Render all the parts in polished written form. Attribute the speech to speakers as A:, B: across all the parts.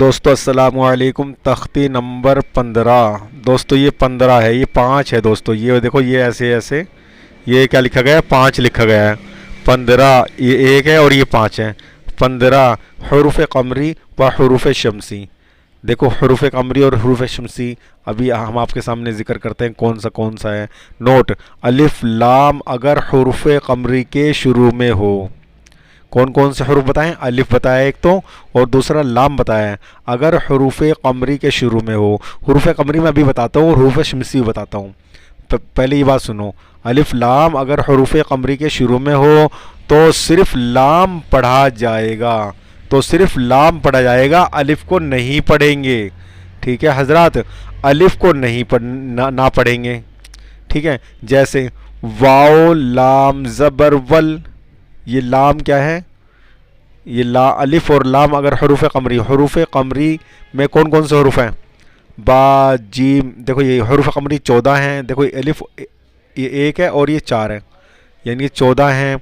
A: دوستو السلام علیکم۔ تختی نمبر 15۔ دوستو یہ 15 ہے، یہ 5 ہے دوستو۔ یہ دیکھو، یہ ایسے ایسے، یہ کیا لکھا گیا ہے؟ 5 لکھا گیا ہے۔ 15 یہ 1 ہے اور یہ 5 ہے۔ 15 حروف قمری و حروف شمسی۔ دیکھو حروف قمری اور حروف شمسی ابھی ہم آپ کے سامنے ذکر کرتے ہیں کون سا ہے۔ نوٹ: الف لام اگر حروف قمری کے شروع میں ہو۔ کون سے حروف بتائیں؟ الف بتایا ایک تو، اور دوسرا لام بتایا ہے۔ اگر حروف قمری کے شروع میں ہو، حروف قمری میں ابھی بتاتا ہوں، حروف شمسی بتاتا ہوں۔ پہلے یہ بات سنو، الف لام اگر حروف قمری کے شروع میں ہو تو صرف لام پڑھا جائے گا، الف کو نہیں پڑھیں گے۔ ٹھیک ہے حضرات، الف کو نہ پڑھیں گے۔ ٹھیک ہے، جیسے واو لام زبر ول۔ یہ لام کیا ہے؟ یہ الف اور لام اگر حروف قمری میں کون سے حروف ہیں؟ با جیم۔ دیکھو یہ حروف قمری 14 ہیں۔ دیکھو الف یہ 1 ہے اور یہ 4 ہے، یعنی 14 ہیں۔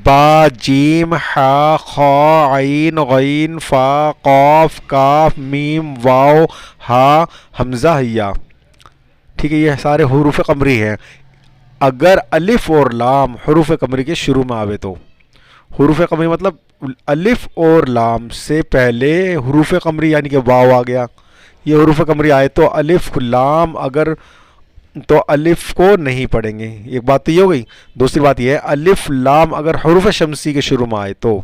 A: با جیم ہا خا عین غین فا قاف کاف میم واو ہا حمزہ یا۔ ٹھیک ہے، یہ سارے حروف قمری ہیں۔ اگر الف اور لام حروف قمری کے شروع میں آوے تو، حروف قمری مطلب الف اور لام سے پہلے حروف قمری یعنی کہ واو آ گیا، یہ حروف قمری آئے تو الف لام اگر تو الف کو نہیں پڑھیں گے۔ ایک بات تو یہ ہو گئی۔ دوسری بات یہ ہے، الف لام اگر حروف شمسی کے شروع میں آئے تو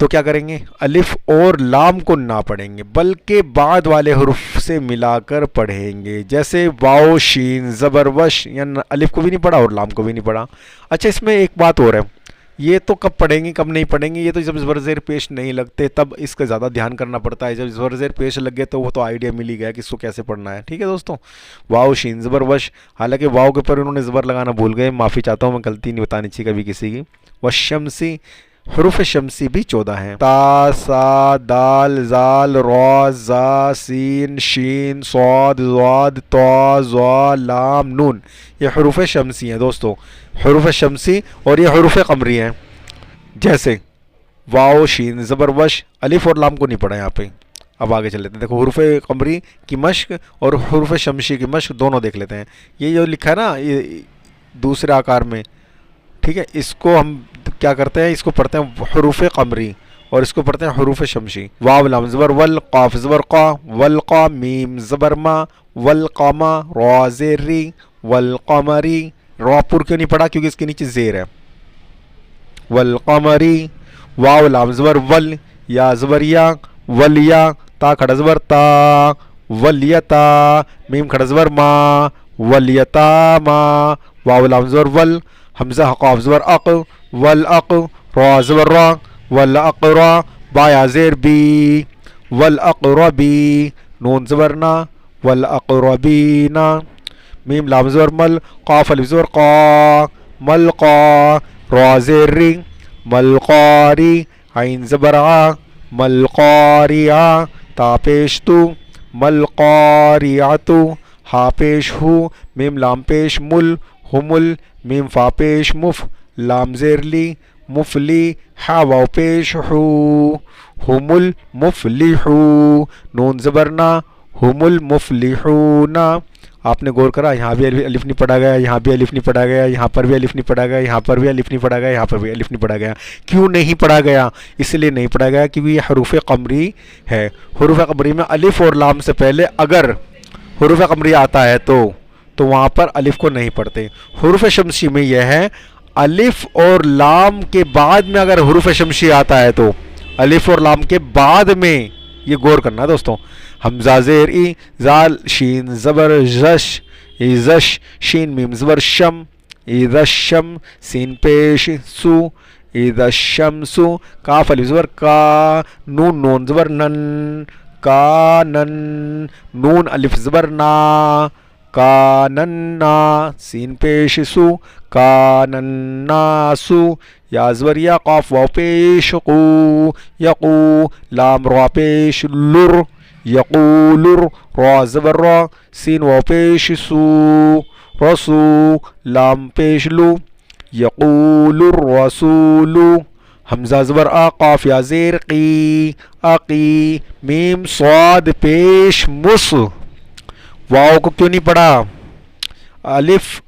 A: کیا کریں گے؟ الف اور لام کو نہ پڑھیں گے بلکہ بعد والے حروف سے ملا کر پڑھیں گے، جیسے واو شین زبر وش، یعنی الف کو بھی نہیں پڑھا اور لام کو بھی نہیں پڑھا۔ اچھا، اس میں ایک بات اور ہے، یہ تو کب پڑھیں گے کب نہیں پڑھیں گے، یہ تو جب زبر زیر پیش نہیں لگتے تب اس کا زیادہ دھیان کرنا پڑتا ہے۔ جب زبر زیر پیش لگ گئے تو وہ تو آئیڈیا مل ہی گیا کہ اس کو کیسے پڑھنا ہے۔ ٹھیک ہے دوستوں، واو شین زبر وش، حالانکہ واو کے اوپر انہوں نے زبر لگانا بھول گئے، معافی چاہتا ہوں، میں غلطی نہیں بتانی چاہیے کبھی کسی کی۔ والشمسی، حروف شمسی بھی 14 ہیں۔ تا سا دال زال را زا سین شین صاد ضاد طا ظا لام نون، یہ حروف شمسی ہیں دوستو، حروف شمسی، اور یہ حروف قمری ہیں۔ جیسے واو شین زبر وش، الف اور لام کو نہیں پڑھا یہاں پہ۔ اب آگے چل لیتے ہیں، دیکھو حروف قمری کی مشق اور حروف شمسی کی مشق دونوں دیکھ لیتے ہیں۔ یہ جو لکھا ہے نا یہ دوسرے آکار میں، ٹھیک ہے، اس کو ہم کیا کرتے ہیں؟ اس کو پڑھتے ہیں حروف قمری اور اس کو پڑھتے ہیں حروف شمسی۔ واو لام زبر ول قاف زبر قا والقا میم زبر ما والقما را زیر ری والقمری، را پر کیوں نہیں پڑھا؟ کیونکہ اس کے نیچے زیر ہے۔ والقمری، واو لام زبر ول یا زبر یا ولیا، تا کھڑا زبر تا ولیتا، میم کھڑا زبر ما ولیتا ما، واو لام زبر ول حمزہ قاف زبر اق والاق، را زبر را والاقرا، با یا زیر بی والاقربی، نون زبر نا والاقربینا، میم لام زبر مل قاف الف زبر قا ملقا، را زیر ری ملقاری، عین زبر ع ملقاریہ، تا پیش تو ملقاریعتو، ہا پیش ہو، میم لام پیش مل ہمل، میم فا پیش مف، لام زیر لی مفلی، ہا واو پیش ہو ہم المفلحو، نون زبر نا ہم المفلحون۔ آپ نے غور کرا، یہاں بھی الف نہیں پڑھا گیا، یہاں بھی الف نہیں پڑھا گیا، یہاں پر بھی الف نہیں پڑھا گیا، یہاں پر بھی الف نہیں پڑھا گیا، یہاں پر بھی الف نہیں پڑھا گیا۔ کیوں نہیں پڑھا گیا؟ اس لیے نہیں پڑھا گیا کیونکہ یہ حروف قمری ہے۔ حروف قمری میں الف اور لام سے پہلے اگر حروف قمری آتا ہے تو وہاں پر الف کو نہیں پڑھتے۔ حروف شمسی میں یہ ہے، الف اور لام کے بعد میں اگر حروف شمسی آتا ہے تو الف اور لام کے بعد میں، یہ غور کرنا ہے دوستوں، حمزہ زیر ای زال شین زبر زش زش، شین میم زبر شم اذا الشم، سین پیش سو اذا الشمس، کاف الف زبر کا، نون زبر نن کانن، نون الف زبر نا کاننا، سین پیش سو کانناسو، یا زبر یا قاف واو پیش قو یقو، لام را پیش لر یقولر، را زبر را سین واو پیش سو رسو، لام پیش لو یقول الرسول، حمزہ زبر آ، قاف یا زیر قی، عقی، میم صاد پیش مس، واؤ کو کیوں نہیں پڑھا؟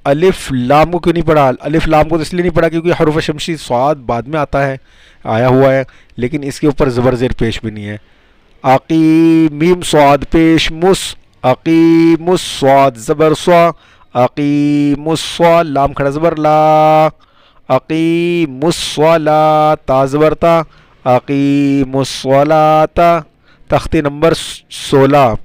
A: الف لام کو کیوں نہیں پڑھا؟ الف لام کو تو اس لیے نہیں پڑھا کیونکہ حروف شمسی صاد بعد میں آتا ہے، آیا ہوا ہے، لیکن اس کے اوپر زبر زیر پیش بھی نہیں ہے. عقی میم صاد پیش مس، عقیم الصاد زبر سوا، عقیم الصا، لام کھڑا زبر لا، عقیم الصلاۃ، تا زبر تا، عقیم الصلاۃ. تختی نمبر 16،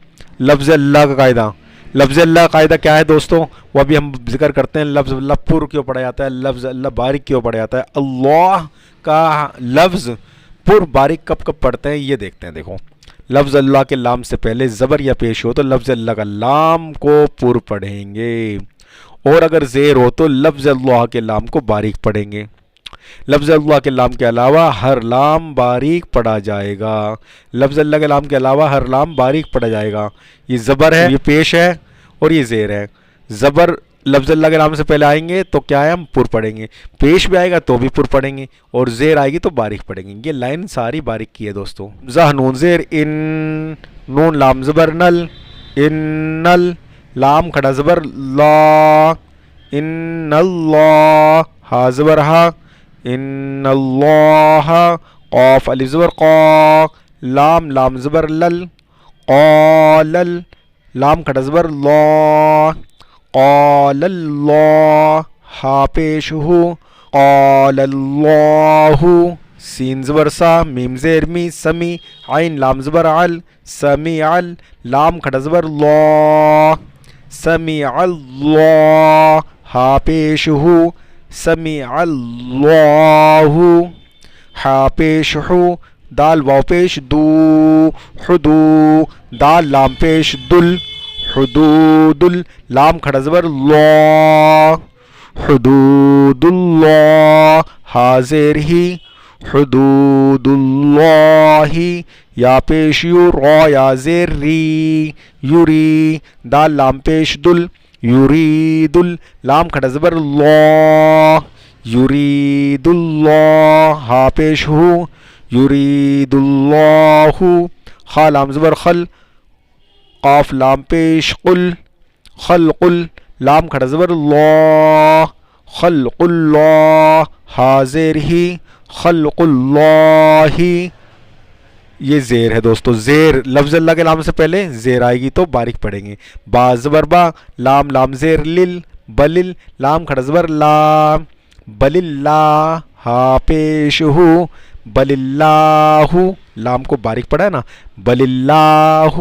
A: لفظ اللہ کا قاعدہ. لفظ اللہ کا قاعدہ کیا ہے دوستوں؟ وہ ابھی ہم ذکر کرتے ہیں. لفظ اللہ پر کیوں پڑھا جاتا ہے؟ لفظ اللہ باریک کیوں پڑھا جاتا ہے؟ اللہ کا لفظ پر باریک کب کب پڑھتے ہیں یہ دیکھتے ہیں. دیکھو، لفظ اللہ کے لام سے پہلے زبر یا پیش ہو تو لفظ اللہ کا لام کو پر پڑھیں گے، اور اگر زیر ہو تو لفظ اللہ کے لام کو باریک پڑھیں گے. لفظ اللہ کے لام کے علاوہ ہر لام باریک پڑھا جائے گا. لفظ اللہ کے لام کے علاوہ ہر لام باریک پڑھا جائے گا. یہ زبر ہے، یہ پیش ہے، اور یہ زیر ہے. زبر لفظ اللہ کے نام سے پہلے آئیں گے تو کیا ہے؟ ہم پر پڑھیں گے. پیش بھی آئے گا تو بھی پر پڑھیں گے، اور زیر آئے گی تو باریک پڑھیں گے. یہ لائن ساری باریک کی ہے دوستوں. زہ نون زیر ان، نون لام زبر نل، ان نل، لام کھڑا زبر لا، ان اللہ، ہا زبر ہا، ان اللہ، قاف الف زبر قا، لام لام زبر لل، قالل، لام کھڑا زبر لا، قال اللہ، ہا پیش ہو، قال اللہ، سین زبر سا، میم زیر می، سمی، عین لام زبر عل، سمیع، لام کھڑا زبر لا، سمیع اللہ، ہا پیش ہو، سمیع اللہ، ہا پیش ہو، دال واو پیش دو، حدو، دال لام پیش دل، حدود، لام کھڑا زبر لا، حدود اللہ، ہا زیر ہی، حدود اللہ، یا پیش یو، را یا زیر ری، یوری، دال لام پیش دل، یرید، لام کھڑا زبر لا، یرید اللہ، ہا پیش ہو، یرید اللہ، خا لام زبر خل، قاف لام پیش قل، خلق، لام کھڑا زبر اللہ، خلق اللہ، ہا زیر ہی، خلق اللہ. یہ زیر ہے دوستو. زیر لفظ اللہ کے لام سے پہلے زیر آئے گی تو باریک پڑھیں گے. با زبر با، لام لام زیر لل، بلل، لام کھڑا زبر لا، بل اللہ، ہا پیش ہو، بل اللہ، لام کو باریک پڑھا ہے نا، بل اللہ،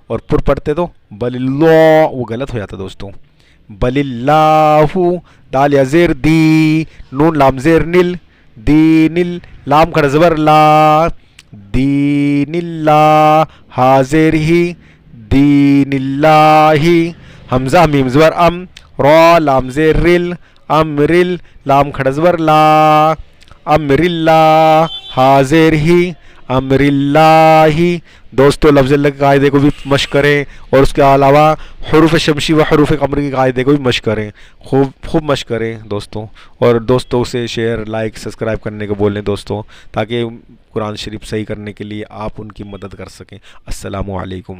A: اور پر پڑھتے تو بل اللہ، وہ غلط ہو جاتا دوستوں. بل اللہ، دال یا زیر دی، نون لام زیر نل، دین، لام کھڑا زبر لا، دین اللہ، ہا زیر ہی، دین اللہ، حمزہ میم زبر ام، را لام زیر رل، امرل، لام کھڑا زبر لا، امر اللہ، ہا زیر ہی، امر اللہ. دوستو لفظ اللہ کے قاعدے کو بھی مشق کریں، اور اس کے علاوہ حروف شمسی و حروف قمر کے قاعدے کو بھی مشق کریں. خوب مشق کریں دوستوں، اور دوستوں سے شیئر لائک سبسکرائب کرنے کو بولیں دوستوں، تاکہ قرآن شریف صحیح کرنے کے لیے آپ ان کی مدد کر سکیں. السلام علیکم.